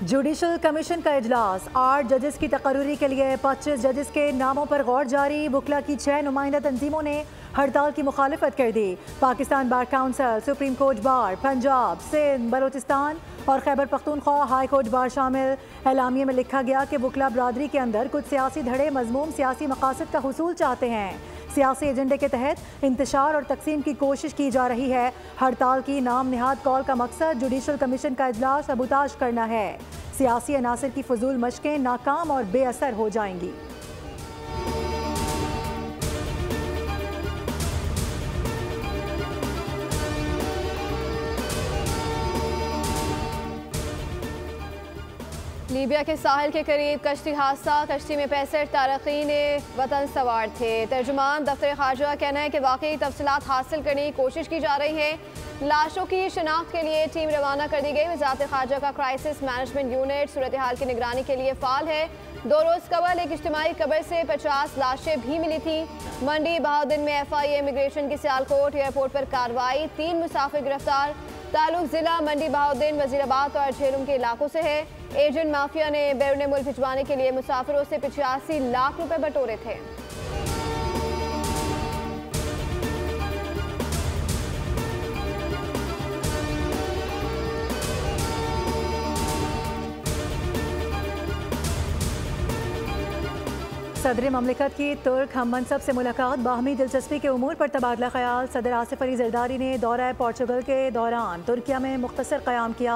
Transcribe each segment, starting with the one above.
Judicial commission का इजलास, 8 जजेस की तकर्री के लिए 25 जजेस के नामों पर गौर जारी। वकला की 6 नुमाइंदा तंजीमों ने हड़ताल की मुखालिफत कर दी। Pakistan bar council, supreme court bar, Punjab, Sindh, Balochistan और Khyber Pakhtunkhwa high court bar शामिल। एलामिया में लिखा गया कि वकला बरादरी के अंदर कुछ सियासी धड़े मजमूम सियासी मकासद का हुसूल चाहते हैं। सियासी एजेंडे के तहत इंतशार और तकसीम की कोशिश की जा रही है। हड़ताल की नाम निहाद कॉल का मकसद जुडिशल कमीशन का इजलास सबूताज करना है। सियासी अनासर की फजूल मशकें नाकाम और बेअसर हो जाएंगी। लीबिया के साहिल के करीब कश्ती हादसा, कश्ती में 65 तारकीन वतन सवार थे। तर्जुमान दफ्तर खारजा का कहना है कि वाकई तफसीलात हासिल करने की कोशिश की जा रही है। लाशों की शनाख्त के लिए टीम रवाना कर दी गई। वजारत खारजा का क्राइसिस मैनेजमेंट यूनिट सूरत हाल की निगरानी के लिए फाल है। 2 रोज कबल एक इज्तिमाई कब्र से 50 लाशें भी मिली थी। मंडी बहाउद्दीन में FIA इमिग्रेशन की सियालकोट एयरपोर्ट पर कार्रवाई, 3 मुसाफिर गिरफ्तार। ताल्लुक जिला मंडी बहाउद्दीन, वजीराबाद और झेलुम के इलाकों से है। एजेंट माफिया ने बैरून मुल्क भिजवाने के लिए मुसाफिरों से 85 लाख रुपए बटोरे थे। सदर ममलिकत की तुर्क हम मनसब से मुलाकात, बाहमी दिलचस्पी के उमूर पर तबादला ख्याल। सदर आसिफ अली जरदारी ने दौरा पोर्चुगल के दौरान तुर्किया में मुख्तसर क़याम किया।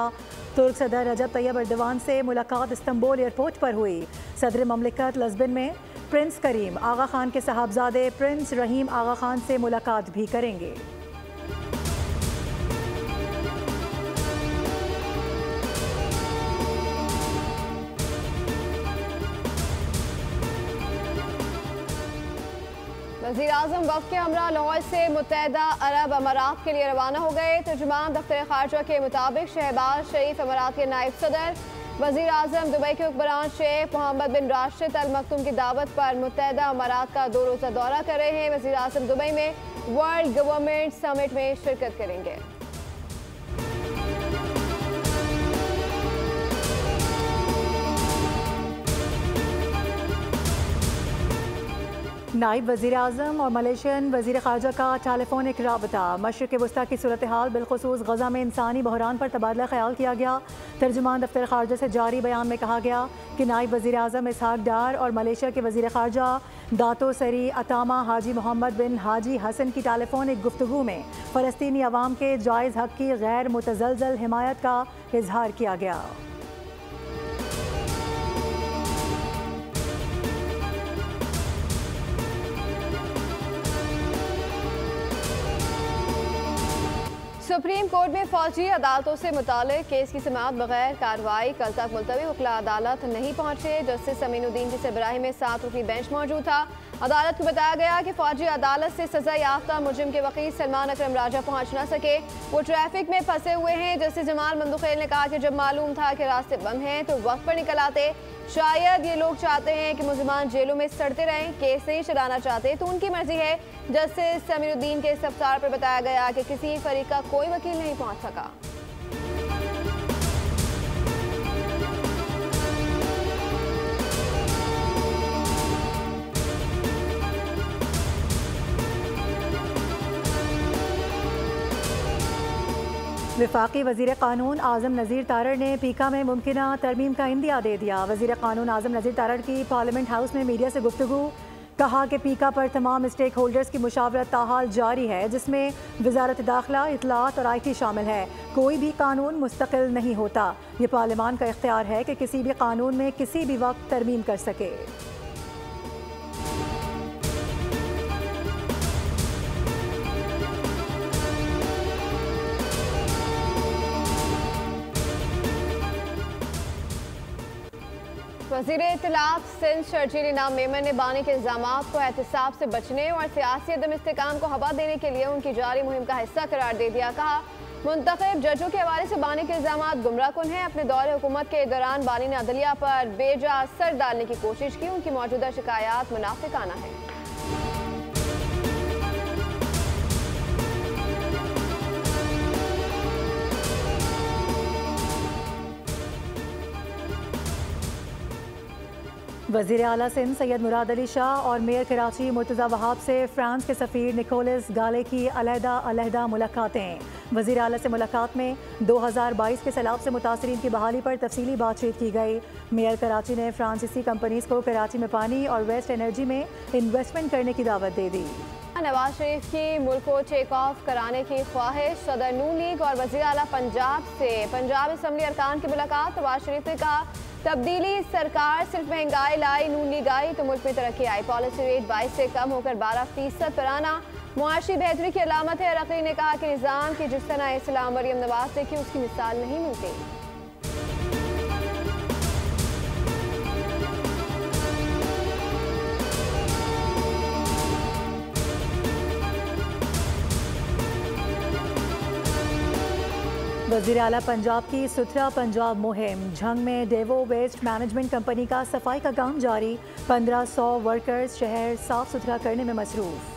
तुर्क सदर रजब तैयब एर्दोगान से मुलाकात इस्तंबुल एयरपोर्ट पर हुई। सदर ममलिकत लिस्बन में प्रिंस करीम आगा खान के साहबजादे प्रिंस रहीम आगा खान से मुलाकात भी करेंगे। वज़ीर आज़म वफ़द के हमरा लाहौर से मुत्तहदा अरब अमारात के लिए रवाना हो गए। तर्जुमान दफ्तर खारजा के मुताबिक शहबाज शरीफ अमारात के नायब सदर, वज़ीर आज़म दुबई के हुक्मरान शेख मोहम्मद बिन राशिद अल मखतूम की दावत पर मुत्तहदा अमारात का 2 रोज़ा दौरा कर रहे हैं। वज़ीर आज़म दुबई में वर्ल्ड गवर्नमेंट समिट में शिरकत करेंगे। नायब वज़ीर आज़म और मलेशियन वज़ीर ख़ारजा का टेलीफोनिक राबता। मशरिक़ वस्ता की सूरत हाल बिलखुसूस गज़ा में इंसानी बहरान पर तबादला ख्याल किया गया। तर्जुमान दफ्तर ख़ारजा से जारी बयान में कहा गया कि नायब वज़ीर आज़म इसहाक डार और मलेशिया के वज़ीर ख़ारजा दातो सरी अतामा हाजी मोहम्मद बिन हाजी हसन की टेलीफोनिक गुफ्तगू में फ़लस्तीनी अवाम के जायज़ हक़ की गैर मुतज़लज़ल हिमायत का इजहार किया गया। सुप्रीम कोर्ट में फौजी अदालतों से मुताल्लिक़ केस की समाअत बगैर कार्रवाई कल तक मुलतवी। वकला अदालत नहीं पहुंचे। जस्टिस अमीनुद्दीन की सरबराही में 7 रुकनी बेंच मौजूद था। अदालत को बताया गया कि फौजी अदालत से सजा याफ्ता मुजरिम के वकील सलमान अकरम राजा पहुंच न सके, वो ट्रैफिक में फंसे हुए हैं। जस्टिस जमाल मंदुखेल ने कहा कि जब मालूम था कि रास्ते बंद हैं तो वक्त पर निकल आते। शायद ये लोग चाहते हैं कि मुलजिमान जेलों में सड़ते रहें, केस नहीं चलाना चाहते तो उनकी मर्जी है। जस्टिस अमीनुद्दीन के इस्तफसार पर बताया गया कि किसी फरीक का कोई वकील नहीं पहुंच सका। वफाकी वज़ीर क़ानून आज़म नज़ीर तारड़ ने पीका में मुमकिना तरमीम का इंदिया दे दिया। वज़ीर क़ानून आज़म नज़ीर तारड़ की पार्लियामेंट हाउस में मीडिया से गुफ्तगू, कहा कि पीका पर तमाम स्टेक होल्डर्स की मुशावरत ताहाल जारी है, जिसमें वज़ारत दाखिला, इत्तलात और IT शामिल है। कोई भी कानून मुस्तकिल नहीं होता। ये पार्लियामान का इख्तियार है कि किसी भी कानून में किसी भी वक्त तरमीम कर सके। वज़ीर इत्तलात सिंध शर्जील इनाम मेमन ने बानी के इल्ज़ामात को एहतिसाब से बचने और सियासी अदम इस्तेकाम को हवा देने के लिए उनकी जारी मुहिम का हिस्सा करार दे दिया। कहा, मुंतखब जजों के हवाले से बानी के इल्ज़ामात गुमराहकुन हैं। अपने दौरे हुकूमत के दौरान बानी ने अदलिया पर बेजा असर डालने की कोशिश की। उनकी मौजूदा शिकायत मुनाफिकाना है। वज़ीर आला सिंध सैयद मुराद अली शाह और मेयर कराची मुर्तज़ा वहाब से फ्रांस के सफ़ीर निकोलस गाले की अलहदा मुलाकातें। वज़ीर आला से मुलाकात में 2022 के सैलाब से मुतासरीन की बहाली पर तफसीली बातचीत की गई। मेयर कराची ने फ्रांसीसी कंपनीज़ को कराची में पानी और वेस्ट एनर्जी में इन्वेस्टमेंट करने की दावत दे दी। नवाज शरीफ की मुल्क को टेक ऑफ कराने की ख्वाहिश। सदर नून लीग और वज़ीर आला पंजाब से पंजाब असम्बली अरकान की मुलाकात। नवाज शरीफ ने कहा, तब्दीली सरकार सिर्फ महंगाई लाई, नून लीग आई तो मुल्क में तरक्की आई। पॉलिसी रेट 22 से कम होकर 12% पर आना मुआशी बेहतरी की अलामत है। रक़ी ने कहा कि निज़ाम की जिस तरह इस्लाम मरियम नवाज ने की उसकी मिसाल नहीं मिलती। वज़ीर आला पंजाब की सुथरा पंजाब मुहिम। झंग में डेवो वेस्ट मैनेजमेंट कंपनी का सफाई का काम जारी। 1500 वर्कर्स शहर साफ सुथरा करने में मसरूफ।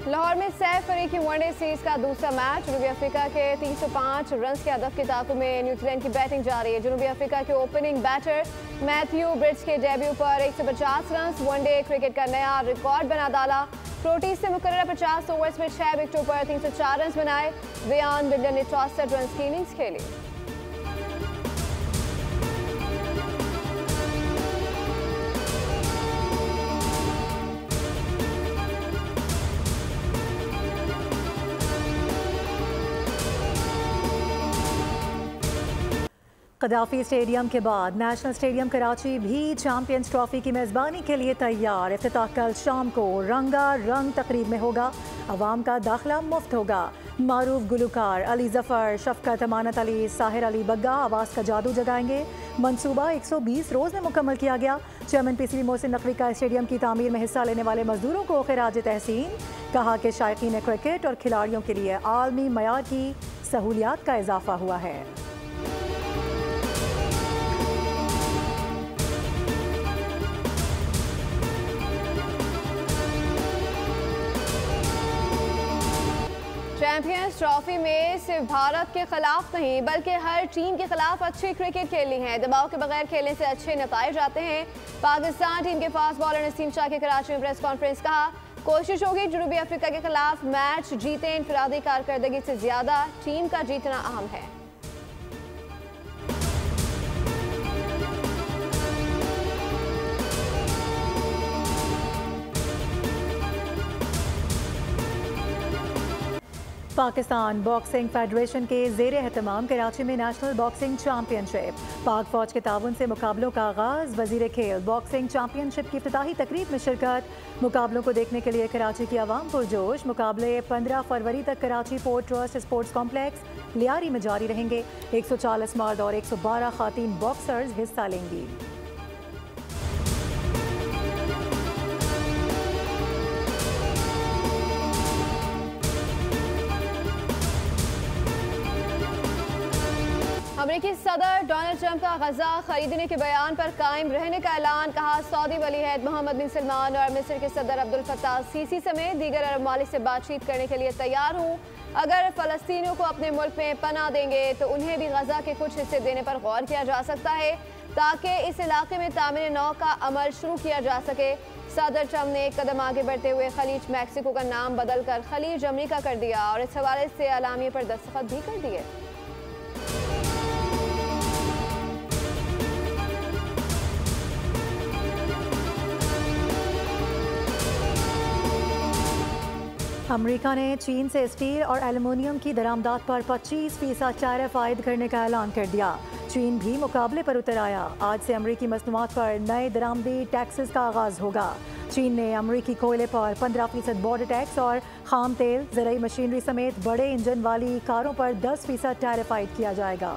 लाहौर में सैफ अली की वनडे सीरीज का दूसरा मैच। जनूबी अफ्रीका के 305 रन के हदफ के ताक़ु में न्यूजीलैंड की बैटिंग जारी है। जनूबी अफ्रीका के ओपनिंग बैटर मैथ्यू ब्रिड्स के डेब्यू पर 150 रन वनडे क्रिकेट का नया रिकॉर्ड बना डाला। प्रोटीज से मुकर्रर 50 ओवर्स में 6 विकेटों पर 304 रन बनाए। वियान बिल्डर ने 64 रन की इनिंग्स खेली। कदाफी स्टेडियम के बाद नेशनल स्टेडियम कराची भी चैंपियंस ट्रॉफी की मेज़बानी के लिए तैयार। इफ्तिताह कल शाम को रंगारंग तकरीब में होगा। अवाम का दाखिला मुफ्त होगा। मारूफ गुलकार अली जफ़र, शफ़क़त अमानत अली, साहिर अली बग्गा आवाज़ का जादू जगाएंगे। मंसूबा 120 रोज़ में मुकम्मल किया गया। चेयरमैन पीसीबी मोहसिन नकवी का स्टेडियम की तामीर में हिस्सा लेने वाले मजदूरों को खिराज तहसीन। कहा कि शायकीन क्रिकेट और खिलाड़ियों के लिए आलमी मयार की सहूलियात का इजाफा हुआ है। चैंपियंस ट्रॉफी में सिर्फ भारत के खिलाफ नहीं बल्कि हर टीम के खिलाफ अच्छी क्रिकेट खेलनी है। दबाव के बगैर खेलने से अच्छे नतीजे आते हैं। पाकिस्तान टीम के फास्ट बॉलर नसीम शाह की कराची में प्रेस कॉन्फ्रेंस। कहा, कोशिश होगी जनूबी अफ्रीका के खिलाफ मैच जीते। इनफरादी कारकर्दगी से ज्यादा टीम का जीतना अहम है। पाकिस्तान बॉक्सिंग फेडरेशन के ज़ेर एहतमाम कराची में नेशनल बॉक्सिंग चैंपियनशिप। पाक फौज के ताउन से मुकाबलों का आगाज़। वज़ीर खेल बॉक्सिंग चैंपियनशिप की इफ्तिताही तकरीब में शिरकत। मुकाबलों को देखने के लिए कराची की आवाम पुरजोश। मुकाबले 15 फरवरी तक Karachi port trust sports complex Lyari में जारी रहेंगे। 140 मर्द और 112 खातीन बॉक्सर्स हिस्सा लेंगी। अमेरिकी सदर डोनाल्ड ट्रंप का गजा खरीदने के बयान पर कायम रहने का ऐलान। कहा, सऊदी वलीअहद मोहम्मद बिन सलमान और मिस्र के सदर अब्दुल फत्ताह सीसी समेत दीगर अरब मालिक से बातचीत करने के लिए तैयार हूँ। अगर फ़लस्तीनियों को अपने मुल्क में पनाह देंगे तो उन्हें भी गजा के कुछ हिस्से देने पर गौर किया जा सकता है ताकि इस इलाके में तामीर नौ का अमल शुरू किया जा सके। सदर ट्रंप ने एक कदम आगे बढ़ते हुए खलीज मैक्सिको का नाम बदल कर खलीज अमरीका कर दिया और इस हवाले से अलामी पर दस्तखत भी कर दिए। अमेरिका ने चीन से स्टील और एल्युमिनियम की दरामदात पर 25% टैरिफ आयद करने का ऐलान कर दिया। चीन भी मुकाबले पर उतर आया। आज से अमेरिकी मसनूआत पर नए दरामदी टैक्सेस का आगाज़ होगा। चीन ने अमेरिकी कोयले पर 15% बॉर्डर टैक्स और खाम तेल, ज़रूरी मशीनरी समेत बड़े इंजन वाली कारों पर 10% टैरिफ आयद किया जाएगा।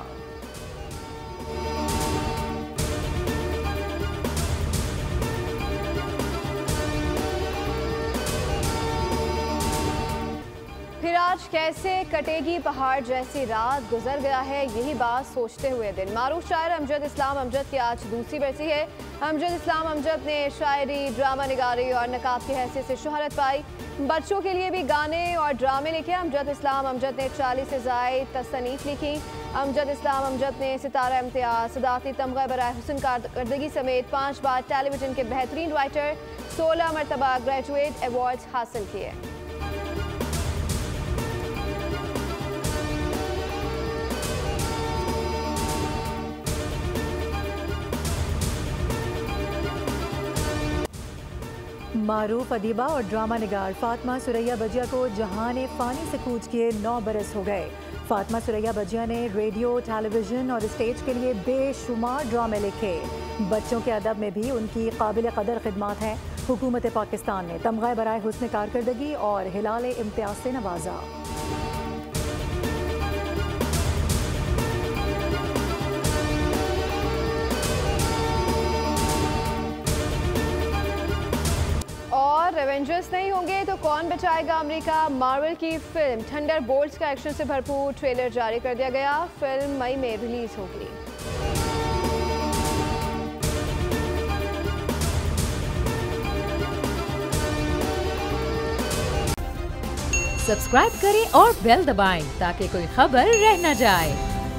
फिर आज कैसे कटेगी पहाड़ जैसी रात, गुजर गया है यही बात सोचते हुए दिन। मारूफ शायर अमजद इस्लाम अमजद की आज दूसरी बरसी है। अमजद इस्लाम अमजद ने शायरी, ड्रामा निगारी और नकाब की हैसियत से शोहरत पाई। बच्चों के लिए भी गाने और ड्रामे लिखे। अमजद इस्लाम अमजद ने 40 से ज़ायद तसनीफ लिखी। अमजद इस्लाम अमजद ने सितारा इम्तियाज़, सदाती तमगा बराए हुस्न कारकर्दगी समेत 5 बार टेलीविजन के बेहतरीन राइटर, 16 मरतबा ग्रेजुएट अवार्ड हासिल किए। मारूफ अदीबा और ड्रामा निगार फातिमा सुरैया बजिया को जहान फ़ानी से कूच किए 9 बरस हो गए। फातिमा सुरैया बजिया ने रेडियो, टेलीविज़न और स्टेज के लिए बेशुमार ड्रामे लिखे। बच्चों के अदब में भी उनकी काबिल कदर खिदमत हैं। हुकूमत पाकिस्तान ने तमगा बराए हुस्न कारकर्दगी और हिलाल इम्तियाज़ से नवाजा। और एवेंजर्स नहीं होंगे तो कौन बचाएगा अमेरिका? मार्वल की फिल्म थंडरबोल्ट्स का एक्शन से भरपूर ट्रेलर जारी कर दिया गया। फिल्म मई में रिलीज होगी। सब्सक्राइब करें और बेल दबाएं ताकि कोई खबर रह न जाए।